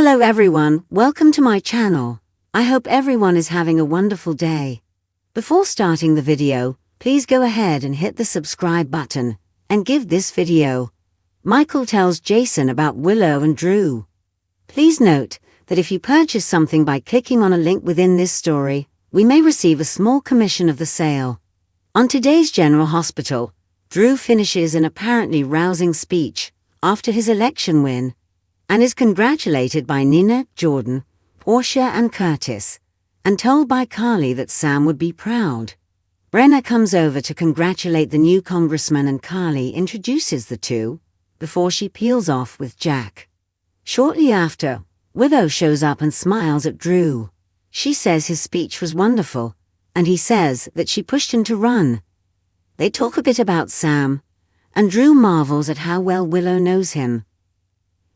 Hello everyone, welcome to my channel. I hope everyone is having a wonderful day. Before starting the video, please go ahead and hit the subscribe button and give this video. Michael tells Jason about Willow and Drew. Please note that if you purchase something by clicking on a link within this story, we may receive a small commission of the sale. On today's General Hospital, Drew finishes an apparently rousing speech after his election win, and is congratulated by Nina, Jordan, Portia and Curtis, and told by Carly that Sam would be proud. Brenna comes over to congratulate the new congressman and Carly introduces the two, before she peels off with Jack. Shortly after, Willow shows up and smiles at Drew. She says his speech was wonderful, and he says that she pushed him to run. They talk a bit about Sam, and Drew marvels at how well Willow knows him.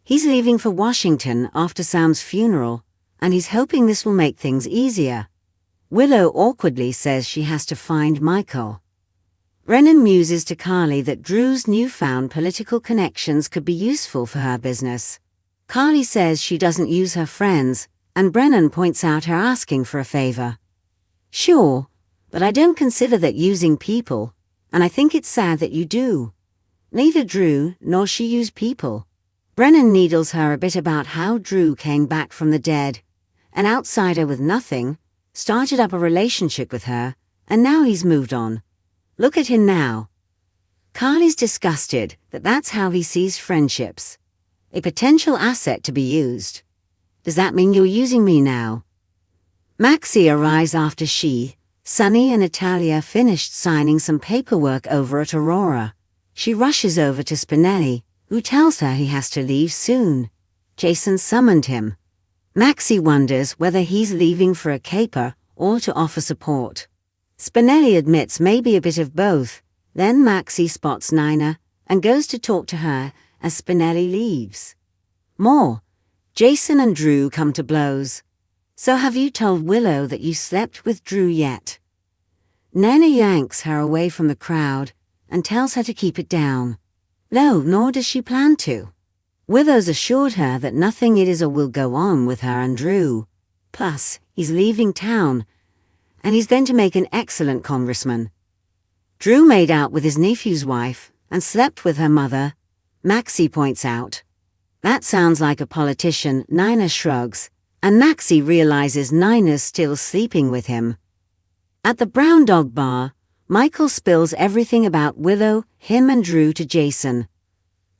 He's leaving for Washington after Sam's funeral, and he's hoping this will make things easier. Willow awkwardly says she has to find Michael. Brennan muses to Carly that Drew's newfound political connections could be useful for her business. Carly says she doesn't use her friends, and Brennan points out her asking for a favor. Sure, but I don't consider that using people, and I think it's sad that you do. Neither Drew nor she use people. Brennan needles her a bit about how Drew came back from the dead. An outsider with nothing, started up a relationship with her, and now he's moved on. Look at him now. Carly's disgusted that that's how he sees friendships. A potential asset to be used. Does that mean you're using me now? Maxie arrives after she, Sunny and Natalia finished signing some paperwork over at Aurora. She rushes over to Spinelli, who tells her he has to leave soon. Jason summoned him. Maxie wonders whether he's leaving for a caper or to offer support. Spinelli admits maybe a bit of both, then Maxie spots Nina and goes to talk to her as Spinelli leaves. More. Jason and Drew come to blows. So have you told Willow that you slept with Drew yet? Nana yanks her away from the crowd and tells her to keep it down. No, nor does she plan to. Willow's assured her that nothing is or will go on with her and Drew. Plus, he's leaving town, and he's going to make an excellent congressman. Drew made out with his nephew's wife and slept with her mother, Maxie points out. That sounds like a politician, Nina shrugs, and Maxie realizes Nina's still sleeping with him. At the Brown Dog Bar, Michael spills everything about Willow, him and Drew to Jason,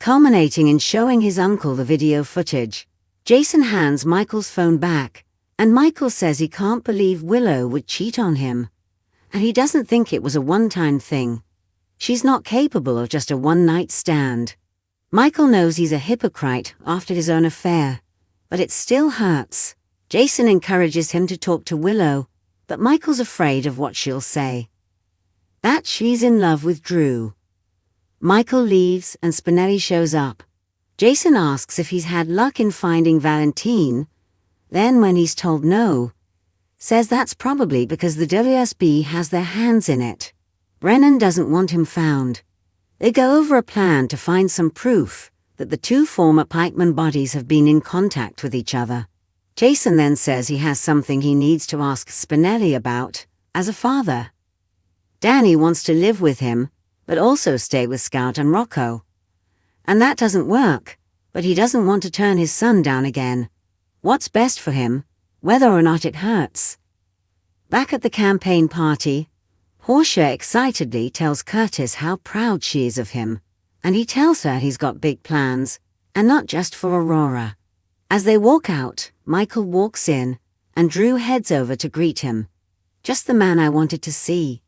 culminating in showing his uncle the video footage. Jason hands Michael's phone back, and Michael says he can't believe Willow would cheat on him, and he doesn't think it was a one-time thing. She's not capable of just a one-night stand. Michael knows he's a hypocrite after his own affair, but it still hurts. Jason encourages him to talk to Willow, but Michael's afraid of what she'll say. That she's in love with Drew. Michael leaves and Spinelli shows up. Jason asks if he's had luck in finding Valentine, then when he's told no, says that's probably because the WSB has their hands in it. Brennan doesn't want him found. They go over a plan to find some proof that the two former pikeman bodies have been in contact with each other. Jason then says he has something he needs to ask Spinelli about, as a father. Danny wants to live with him, but also stay with Scout and Rocco. And that doesn't work, but he doesn't want to turn his son down again. What's best for him, whether or not it hurts? Back at the campaign party, Portia excitedly tells Curtis how proud she is of him, and he tells her he's got big plans, and not just for Aurora. As they walk out, Michael walks in, and Drew heads over to greet him. Just the man I wanted to see.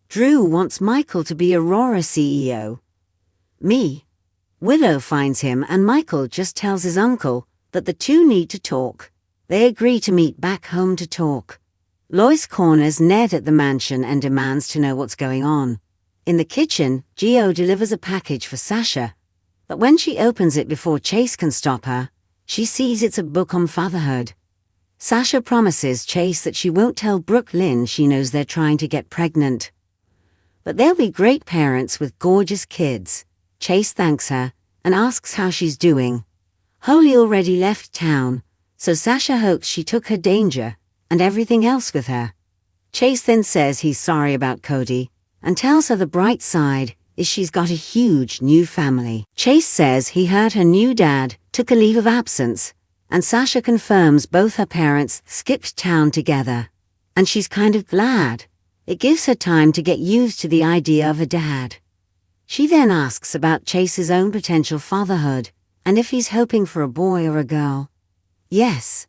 Drew wants Michael to be Aurora CEO. Me. Willow finds him and Michael just tells his uncle that the two need to talk. They agree to meet back home to talk. Lois corners Ned at the mansion and demands to know what's going on. In the kitchen, Gio delivers a package for Sasha, but when she opens it before Chase can stop her, she sees it's a book on fatherhood. Sasha promises Chase that she won't tell Brooke Lynn she knows they're trying to get pregnant. But they'll be great parents with gorgeous kids. Chase thanks her and asks how she's doing. Holly already left town, so Sasha hopes she took her danger and everything else with her. Chase then says he's sorry about Cody and tells her the bright side is she's got a huge new family. Chase says he heard her new dad took a leave of absence, and Sasha confirms both her parents skipped town together, and she's kind of glad. It gives her time to get used to the idea of a dad. She then asks about Chase's own potential fatherhood and if he's hoping for a boy or a girl. Yes.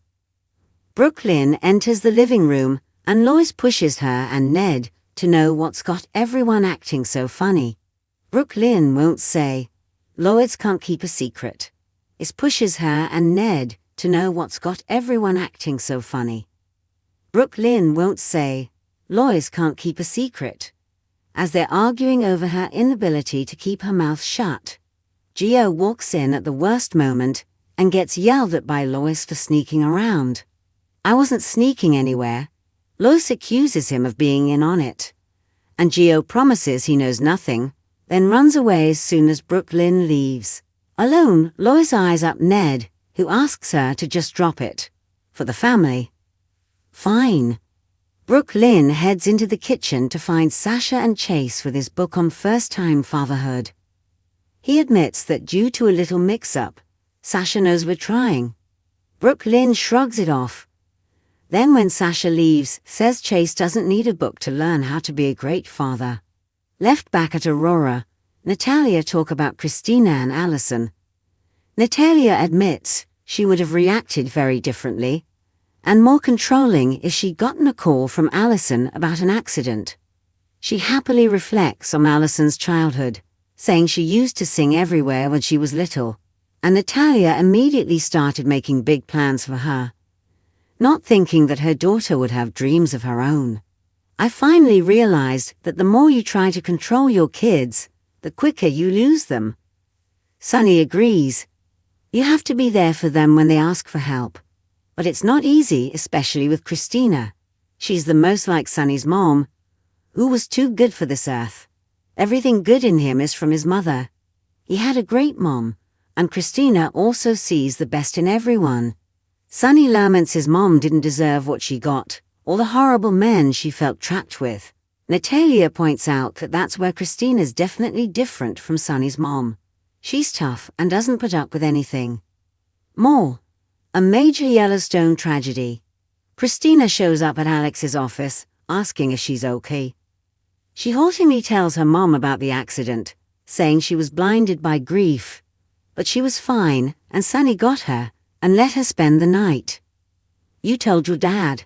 Brooklyn enters the living room and Lois pushes her and Ned to know what's got everyone acting so funny. Brooklyn won't say. Lois can't keep a secret. It pushes her and Ned to know what's got everyone acting so funny. Brooklyn won't say. Lois can't keep a secret. As they're arguing over her inability to keep her mouth shut, Gio walks in at the worst moment and gets yelled at by Lois for sneaking around. I wasn't sneaking anywhere. Lois accuses him of being in on it. And Gio promises he knows nothing, then runs away as soon as Brooklyn leaves. Alone, Lois eyes up Ned, who asks her to just drop it. For the family. Fine. Brooklyn heads into the kitchen to find Sasha and Chase with his book on first-time fatherhood. He admits that due to a little mix-up, Sasha knows we're trying. Brooklyn shrugs it off. Then when Sasha leaves, says Chase doesn't need a book to learn how to be a great father. Left back at Aurora, Natalia talk about Christina and Allison. Natalia admits she would have reacted very differently, and more controlling if she'd gotten a call from Allison about an accident. She happily reflects on Allison's childhood, saying she used to sing everywhere when she was little, and Natalia immediately started making big plans for her, not thinking that her daughter would have dreams of her own. I finally realized that the more you try to control your kids, the quicker you lose them. Sunny agrees. You have to be there for them when they ask for help. But it's not easy, especially with Christina. She's the most like Sunny's mom, who was too good for this earth. Everything good in him is from his mother. He had a great mom, and Christina also sees the best in everyone. Sunny laments his mom didn't deserve what she got, or the horrible men she felt trapped with. Natalia points out that that's where Christina's definitely different from Sunny's mom. She's tough and doesn't put up with anything. More. A major Yellowstone tragedy. Christina shows up at Alex's office, asking if she's okay. She haltingly tells her mom about the accident, saying she was blinded by grief. But she was fine, and Sunny got her, and let her spend the night. You told your dad.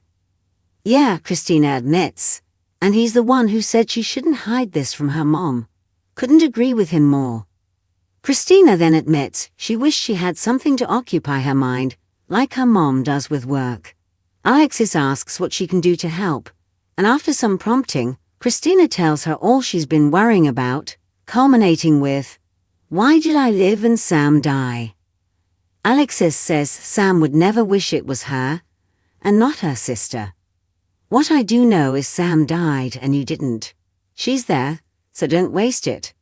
Yeah, Christina admits, and he's the one who said she shouldn't hide this from her mom. Couldn't agree with him more. Christina then admits she wished she had something to occupy her mind, like her mom does with work. Alexis asks what she can do to help, and after some prompting, Christina tells her all she's been worrying about, culminating with, "Why did I live and Sam die?" Alexis says Sam would never wish it was her, and not her sister. What I do know is Sam died and you didn't. She's there, so don't waste it.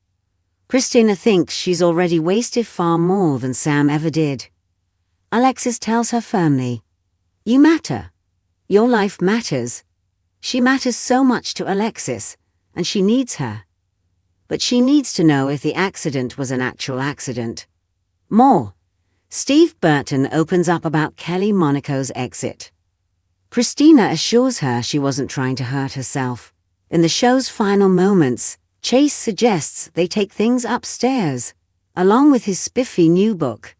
Christina thinks she's already wasted far more than Sam ever did. Alexis tells her firmly, "You matter. Your life matters." She matters so much to Alexis, and she needs her. But she needs to know if the accident was an actual accident. More. Steve Burton opens up about Kelly Monaco's exit. Christina assures her she wasn't trying to hurt herself. In the show's final moments, Chase suggests they take things upstairs, along with his spiffy new book.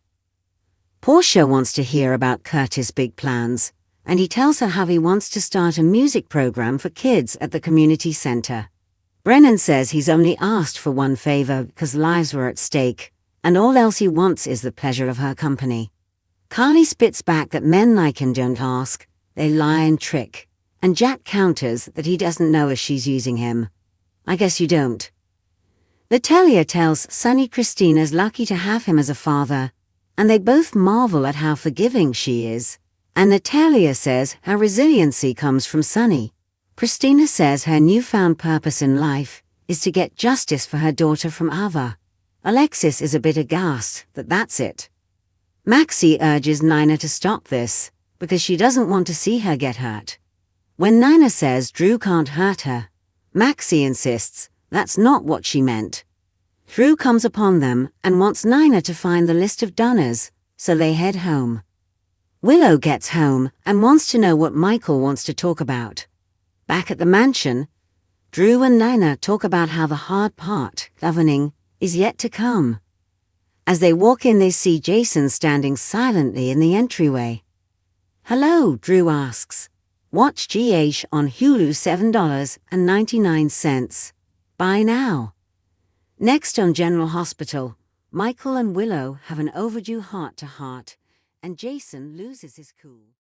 Portia wants to hear about Curtis' big plans, and he tells her how he wants to start a music program for kids at the community center. Brennan says he's only asked for one favor because lives were at stake, and all else he wants is the pleasure of her company. Carly spits back that men like him don't ask, they lie and trick, and Jack counters that he doesn't know if she's using him. I guess you don't. Natalia tells Sunny Christina's lucky to have him as a father, and they both marvel at how forgiving she is. And Natalia says her resiliency comes from Sunny. Christina says her newfound purpose in life is to get justice for her daughter from Ava. Alexis is a bit aghast that that's it. Maxie urges Nina to stop this, because she doesn't want to see her get hurt. When Nina says Drew can't hurt her, Maxie insists that's not what she meant. Drew comes upon them and wants Nina to find the list of donors, so they head home. Willow gets home and wants to know what Michael wants to talk about. Back at the mansion, Drew and Nina talk about how the hard part, governing, is yet to come. As they walk in, they see Jason standing silently in the entryway. "Hello," Drew asks. Watch GH on Hulu, $7.99. Buy now. Next on General Hospital, Michael and Willow have an overdue heart-to-heart, and Jason loses his cool.